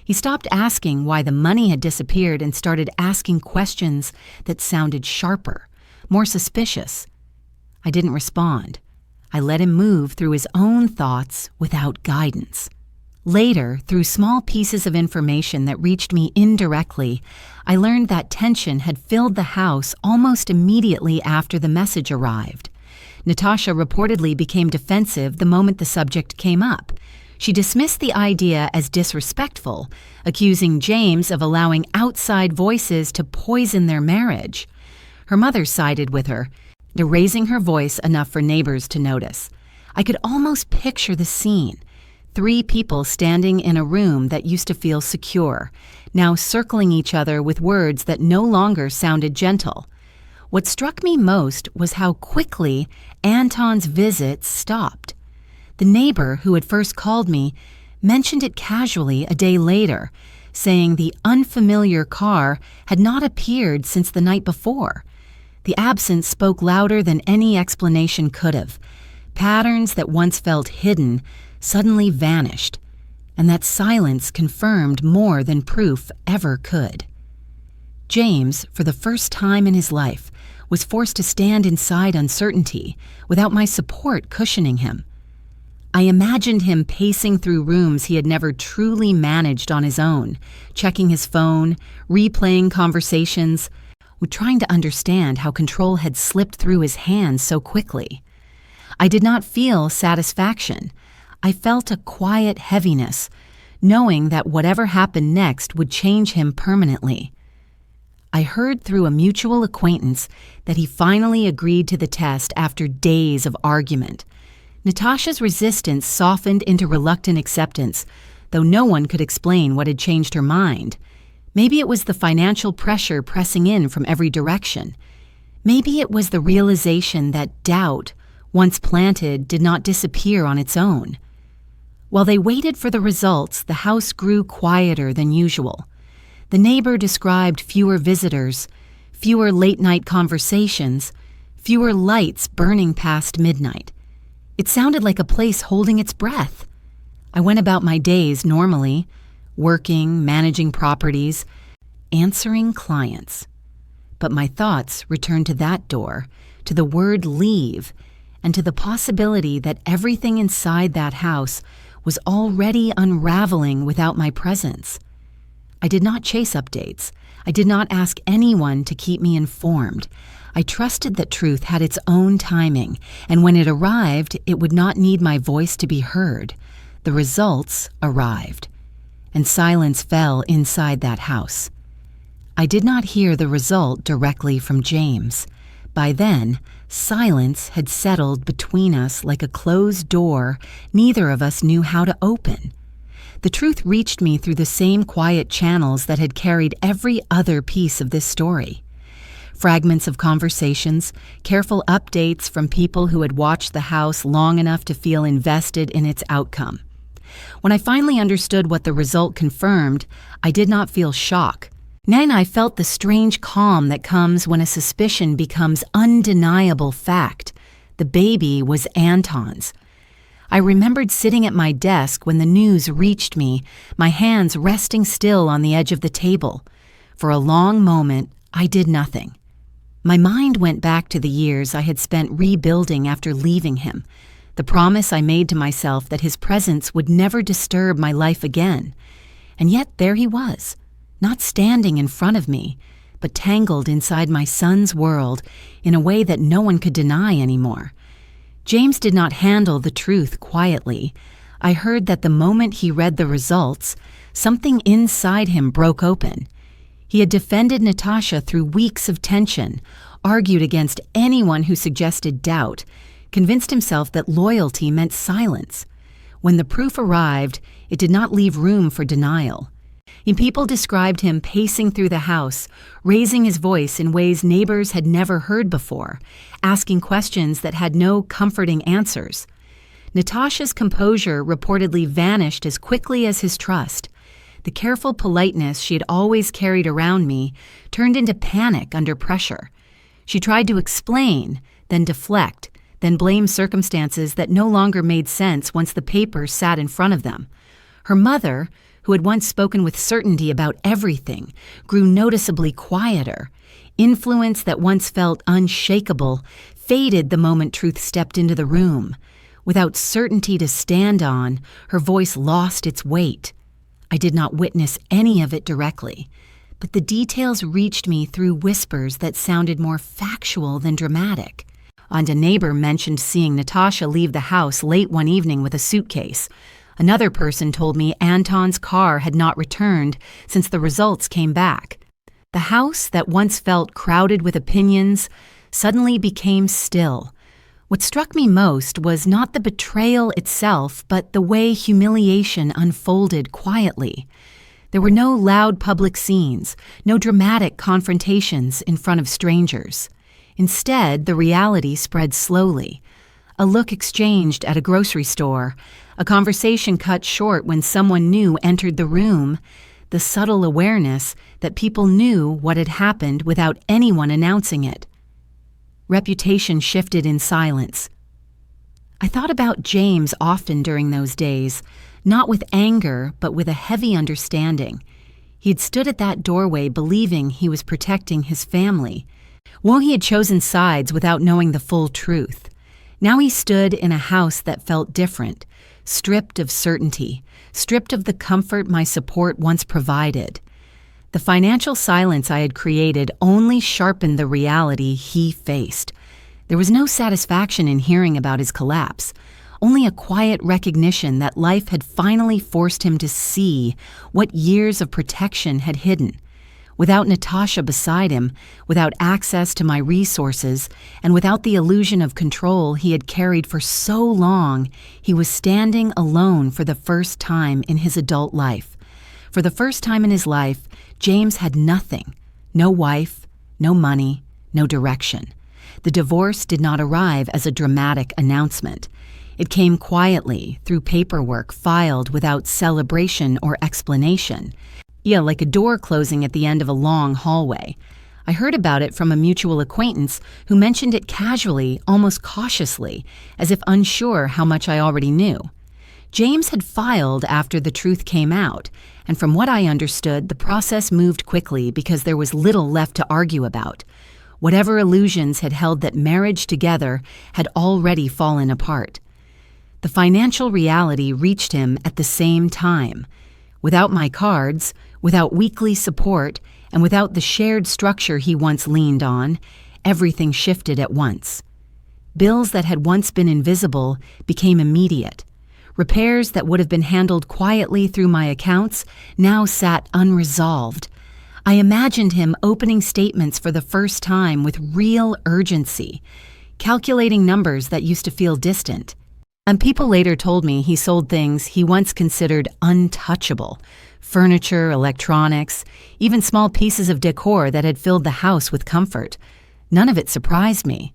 He stopped asking why the money had disappeared and started asking questions that sounded sharper, more suspicious. I didn't respond. I let him move through his own thoughts without guidance. Later, through small pieces of information that reached me indirectly, I learned that tension had filled the house almost immediately after the message arrived. Natasha reportedly became defensive the moment the subject came up. She dismissed the idea as disrespectful, accusing James of allowing outside voices to poison their marriage. Her mother sided with her, raising her voice enough for neighbors to notice. I could almost picture the scene. 3 people standing in a room that used to feel secure, now circling each other with words that no longer sounded gentle. What struck me most was how quickly Anton's visits stopped. The neighbor who had first called me mentioned it casually a day later, saying the unfamiliar car had not appeared since the night before. The absence spoke louder than any explanation could have. Patterns that once felt hidden suddenly vanished, and that silence confirmed more than proof ever could. James, for the first time in his life, was forced to stand inside uncertainty without my support cushioning him. I imagined him pacing through rooms he had never truly managed on his own, checking his phone, replaying conversations, trying to understand how control had slipped through his hands so quickly. I did not feel satisfaction. I felt a quiet heaviness, knowing that whatever happened next would change him permanently. I heard through a mutual acquaintance that he finally agreed to the test after days of argument. Natasha's resistance softened into reluctant acceptance, though no one could explain what had changed her mind. Maybe it was the financial pressure pressing in from every direction. Maybe it was the realization that doubt, once planted, did not disappear on its own. While they waited for the results, the house grew quieter than usual. The neighbor described fewer visitors, fewer late-night conversations, fewer lights burning past midnight. It sounded like a place holding its breath. I went about my days normally, working, managing properties, answering clients. But my thoughts returned to that door, to the word leave, and to the possibility that everything inside that house was already unraveling without my presence. I did not chase updates. I did not ask anyone to keep me informed. I trusted that truth had its own timing, and when it arrived, it would not need my voice to be heard. The results arrived, and silence fell inside that house. I did not hear the result directly from James. By then, silence had settled between us like a closed door neither of us knew how to open. The truth reached me through the same quiet channels that had carried every other piece of this story. Fragments of conversations, careful updates from people who had watched the house long enough to feel invested in its outcome. When I finally understood what the result confirmed, I did not feel shock. Then I felt the strange calm that comes when a suspicion becomes undeniable fact. The baby was Anton's. I remembered sitting at my desk when the news reached me, my hands resting still on the edge of the table. For a long moment, I did nothing. My mind went back to the years I had spent rebuilding after leaving him, the promise I made to myself that his presence would never disturb my life again. And yet there he was, not standing in front of me, but tangled inside my son's world in a way that no one could deny anymore. James did not handle the truth quietly. I heard that the moment he read the results, something inside him broke open. He had defended Natasha through weeks of tension, argued against anyone who suggested doubt, convinced himself that loyalty meant silence. When the proof arrived, it did not leave room for denial. People described him pacing through the house, raising his voice in ways neighbors had never heard before, asking questions that had no comforting answers. Natasha's composure reportedly vanished as quickly as his trust. The careful politeness she had always carried around me turned into panic under pressure. She tried to explain, then deflect, then blame circumstances that no longer made sense once the papers sat in front of them. Her mother, who had once spoken with certainty about everything, grew noticeably quieter. Influence that once felt unshakable faded the moment Truth stepped into the room. Without certainty to stand on, her voice lost its weight. I did not witness any of it directly, but the details reached me through whispers that sounded more factual than dramatic. A neighbor mentioned seeing Natasha leave the house late one evening with a suitcase. Another person told me Anton's car had not returned since the results came back. The house that once felt crowded with opinions suddenly became still. What struck me most was not the betrayal itself, but the way humiliation unfolded quietly. There were no loud public scenes, no dramatic confrontations in front of strangers. Instead, the reality spread slowly. A look exchanged at a grocery store, a conversation cut short when someone new entered the room, the subtle awareness that people knew what had happened without anyone announcing it. Reputation shifted in silence. I thought about James often during those days, not with anger, but with a heavy understanding. He had stood at that doorway believing he was protecting his family. Well, he had chosen sides without knowing the full truth. Now he stood in a house that felt different, stripped of certainty, stripped of the comfort my support once provided. The financial silence I had created only sharpened the reality he faced. There was no satisfaction in hearing about his collapse, only a quiet recognition that life had finally forced him to see what years of protection had hidden. Without Natasha beside him, without access to my resources, and without the illusion of control he had carried for so long, he was standing alone for the first time in his adult life. For the first time in his life, James had nothing. No wife, no money, no direction. The divorce did not arrive as a dramatic announcement. It came quietly, through paperwork filed without celebration or explanation. Yeah, like a door closing at the end of a long hallway. I heard about it from a mutual acquaintance who mentioned it casually, almost cautiously, as if unsure how much I already knew. James had filed after the truth came out, and from what I understood, the process moved quickly because there was little left to argue about. Whatever illusions had held that marriage together had already fallen apart. The financial reality reached him at the same time. Without my cards, without weekly support, and without the shared structure he once leaned on, everything shifted at once. Bills that had once been invisible became immediate. Repairs that would have been handled quietly through my accounts now sat unresolved. I imagined him opening statements for the first time with real urgency, calculating numbers that used to feel distant. And people later told me he sold things he once considered untouchable: furniture, electronics, even small pieces of decor that had filled the house with comfort. None of it surprised me.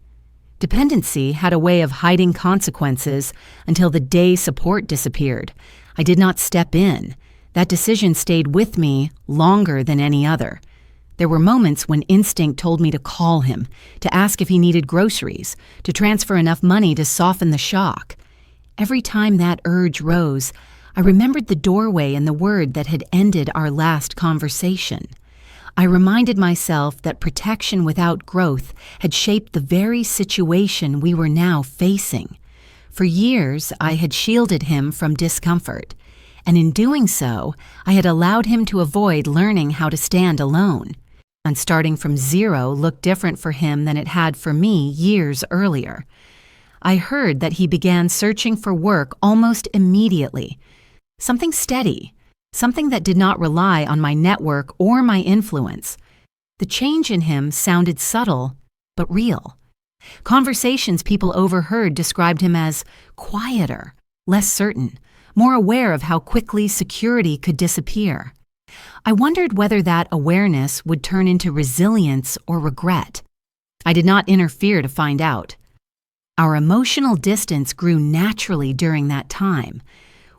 Dependency had a way of hiding consequences until the day support disappeared. I did not step in. That decision stayed with me longer than any other. There were moments when instinct told me to call him, to ask if he needed groceries, to transfer enough money to soften the shock. Every time that urge rose, I remembered the doorway and the word that had ended our last conversation. I reminded myself that protection without growth had shaped the very situation we were now facing. For years, I had shielded him from discomfort, and in doing so, I had allowed him to avoid learning how to stand alone. And starting from zero looked different for him than it had for me years earlier. I heard that he began searching for work almost immediately. Something steady, something that did not rely on my network or my influence. The change in him sounded subtle, but real. Conversations people overheard described him as quieter, less certain, more aware of how quickly security could disappear. I wondered whether that awareness would turn into resilience or regret. I did not interfere to find out. Our emotional distance grew naturally during that time.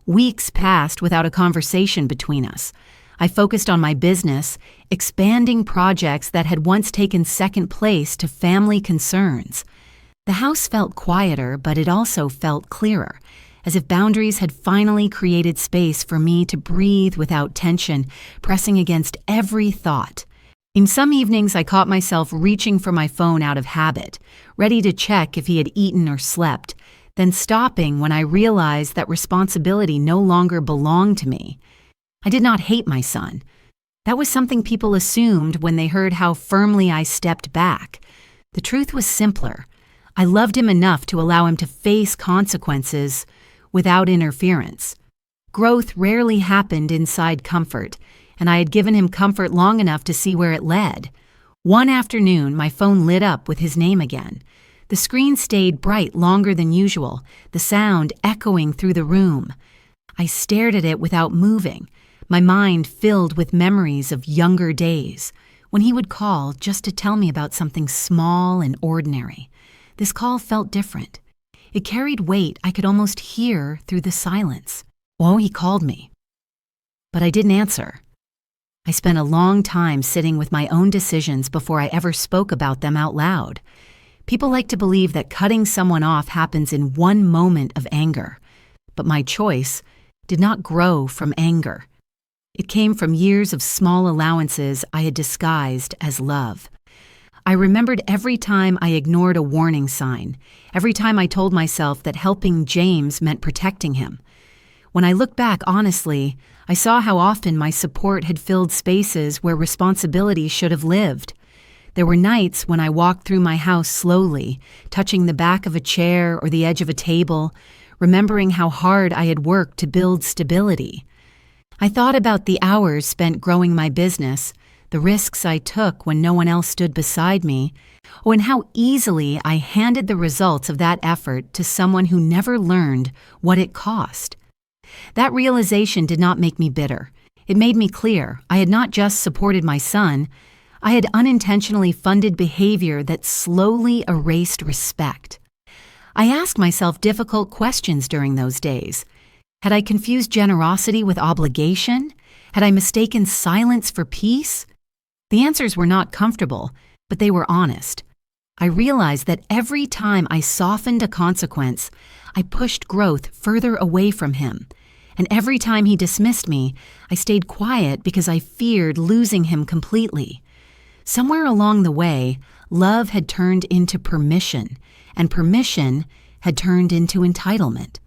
Weeks passed without a conversation between us. I focused on my business, expanding projects that had once taken second place to family concerns. The house felt quieter, but it also felt clearer, as if boundaries had finally created space for me to breathe without tension, pressing against every thought. In some evenings, I caught myself reaching for my phone out of habit, ready to check if he had eaten or slept, then stopping when I realized that responsibility no longer belonged to me. I did not hate my son. That was something people assumed when they heard how firmly I stepped back. The truth was simpler. I loved him enough to allow him to face consequences without interference. Growth rarely happened inside comfort, and I had given him comfort long enough to see where it led. One afternoon, my phone lit up with his name again. The screen stayed bright longer than usual, the sound echoing through the room. I stared at it without moving, my mind filled with memories of younger days, when he would call just to tell me about something small and ordinary. This call felt different. It carried weight I could almost hear through the silence. Oh, he called me. But I didn't answer. I spent a long time sitting with my own decisions before I ever spoke about them out loud. People like to believe that cutting someone off happens in one moment of anger. But my choice did not grow from anger. It came from years of small allowances I had disguised as love. I remembered every time I ignored a warning sign, every time I told myself that helping James meant protecting him. When I look back honestly, I saw how often my support had filled spaces where responsibility should have lived. There were nights when I walked through my house slowly, touching the back of a chair or the edge of a table, remembering how hard I had worked to build stability. I thought about the hours spent growing my business, the risks I took when no one else stood beside me, and how easily I handed the results of that effort to someone who never learned what it cost. That realization did not make me bitter. It made me clear I had not just supported my son, I had unintentionally funded behavior that slowly erased respect. I asked myself difficult questions during those days. Had I confused generosity with obligation? Had I mistaken silence for peace? The answers were not comfortable, but they were honest. I realized that every time I softened a consequence, I pushed growth further away from him. And every time he dismissed me, I stayed quiet because I feared losing him completely. Somewhere along the way, love had turned into permission, and permission had turned into entitlement.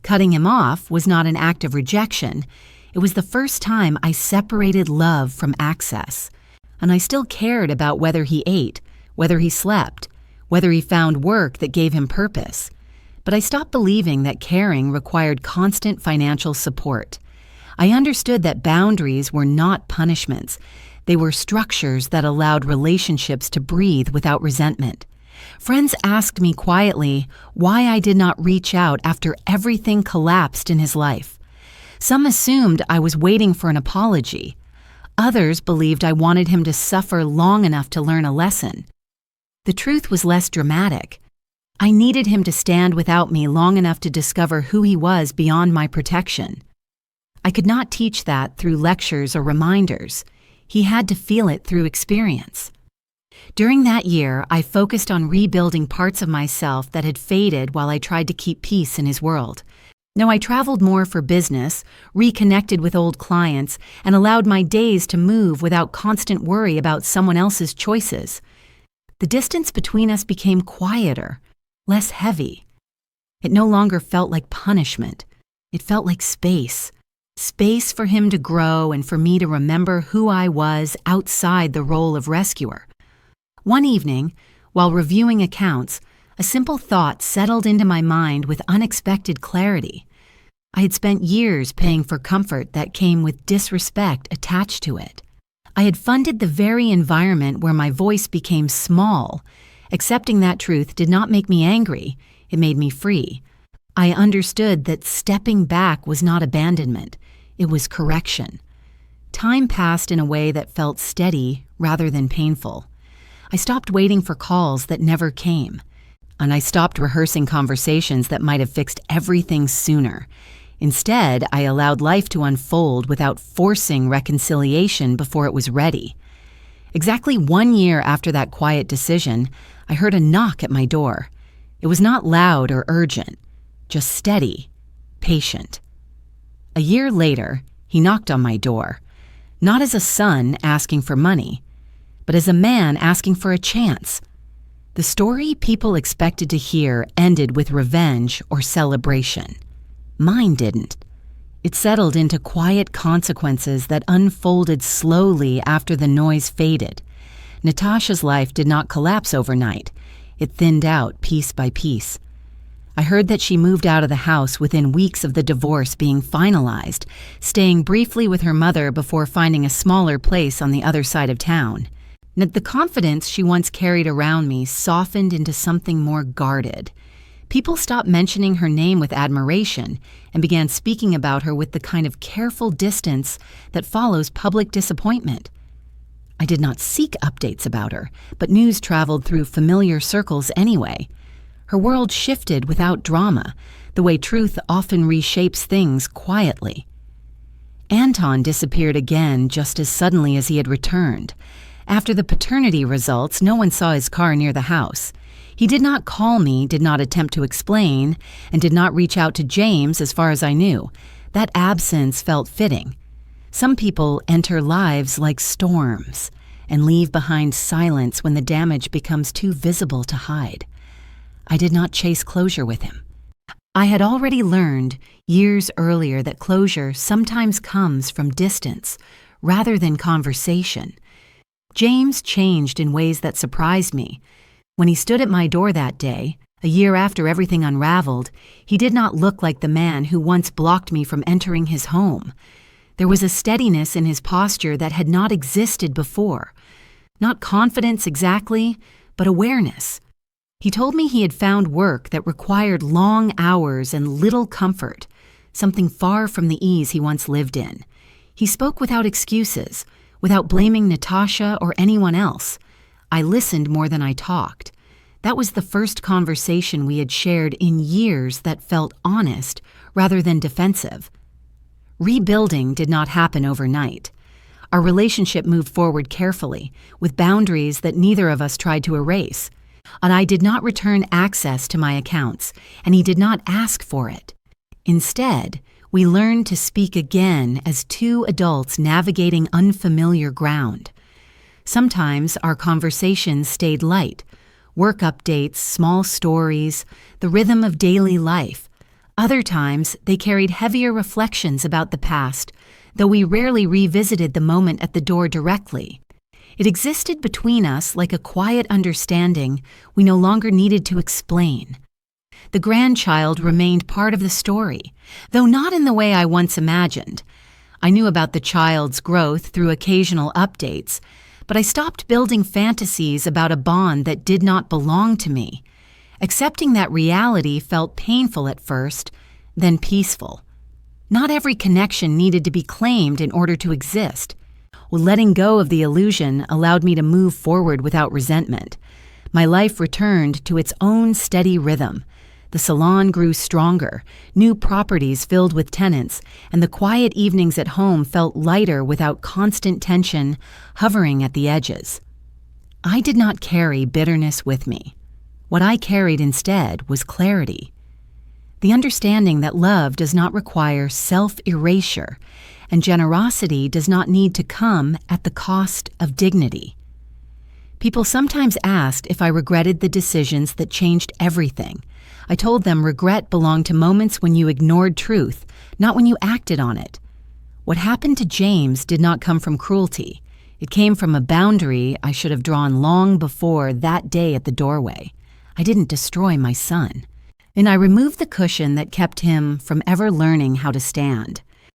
Cutting him off was not an act of rejection. It was the first time I separated love from access. And I still cared about whether he ate, whether he slept, whether he found work that gave him purpose. But I stopped believing that caring required constant financial support. I understood that boundaries were not punishments. They were structures that allowed relationships to breathe without resentment. Friends asked me quietly why I did not reach out after everything collapsed in his life. Some assumed I was waiting for an apology. Others believed I wanted him to suffer long enough to learn a lesson. The truth was less dramatic. I needed him to stand without me long enough to discover who he was beyond my protection. I could not teach that through lectures or reminders. He had to feel it through experience. During that year, I focused on rebuilding parts of myself that had faded while I tried to keep peace in his world. No, I traveled more for business, reconnected with old clients, and allowed my days to move without constant worry about someone else's choices. The distance between us became quieter, less heavy. It no longer felt like punishment. It felt like space. Space for him to grow and for me to remember who I was outside the role of rescuer. One evening, while reviewing accounts, a simple thought settled into my mind with unexpected clarity. I had spent years paying for comfort that came with disrespect attached to it. I had funded the very environment where my voice became small. Accepting that truth did not make me angry, it made me free. I understood that stepping back was not abandonment, it was correction. Time passed in a way that felt steady rather than painful. I stopped waiting for calls that never came, and I stopped rehearsing conversations that might have fixed everything sooner. Instead, I allowed life to unfold without forcing reconciliation before it was ready. Exactly 1 year after that quiet decision, I heard a knock at my door. It was not loud or urgent, just steady, patient. A year later, he knocked on my door, not as a son asking for money, but as a man asking for a chance. The story people expected to hear ended with revenge or celebration. Mine didn't. It settled into quiet consequences that unfolded slowly after the noise faded. Natasha's life did not collapse overnight. It thinned out piece by piece. I heard that she moved out of the house within weeks of the divorce being finalized, staying briefly with her mother before finding a smaller place on the other side of town. The confidence she once carried around me softened into something more guarded. People stopped mentioning her name with admiration and began speaking about her with the kind of careful distance that follows public disappointment. I did not seek updates about her, but news traveled through familiar circles anyway. Her world shifted without drama, the way truth often reshapes things quietly. Anton disappeared again just as suddenly as he had returned. After the paternity results, no one saw his car near the house. He did not call me, did not attempt to explain, and did not reach out to James as far as I knew. That absence felt fitting. Some people enter lives like storms and leave behind silence when the damage becomes too visible to hide. I did not chase closure with him. I had already learned years earlier that closure sometimes comes from distance rather than conversation. James changed in ways that surprised me. When he stood at my door that day, a year after everything unraveled, he did not look like the man who once blocked me from entering his home. There was a steadiness in his posture that had not existed before. Not confidence exactly, but awareness. He told me he had found work that required long hours and little comfort, something far from the ease he once lived in. He spoke without excuses, without blaming Natasha or anyone else. I listened more than I talked. That was the first conversation we had shared in years that felt honest rather than defensive. Rebuilding did not happen overnight. Our relationship moved forward carefully, with boundaries that neither of us tried to erase. And I did not return access to my accounts, and he did not ask for it. Instead, we learned to speak again as two adults navigating unfamiliar ground. Sometimes our conversations stayed light, work updates, small stories, the rhythm of daily life. Other times, they carried heavier reflections about the past, though we rarely revisited the moment at the door directly. It existed between us like a quiet understanding we no longer needed to explain. The grandchild remained part of the story, though not in the way I once imagined. I knew about the child's growth through occasional updates, but I stopped building fantasies about a bond that did not belong to me. Accepting that reality felt painful at first, then peaceful. Not every connection needed to be claimed in order to exist. Letting go of the illusion allowed me to move forward without resentment. My life returned to its own steady rhythm. The salon grew stronger, new properties filled with tenants, and the quiet evenings at home felt lighter without constant tension hovering at the edges. I did not carry bitterness with me. What I carried instead was clarity. The understanding that love does not require self-erasure, and generosity does not need to come at the cost of dignity. People sometimes asked if I regretted the decisions that changed everything. I told them regret belonged to moments when you ignored truth, not when you acted on it. What happened to James did not come from cruelty. It came from a boundary I should have drawn long before that day at the doorway. I didn't destroy my son. And I removed the cushion that kept him from ever learning how to stand.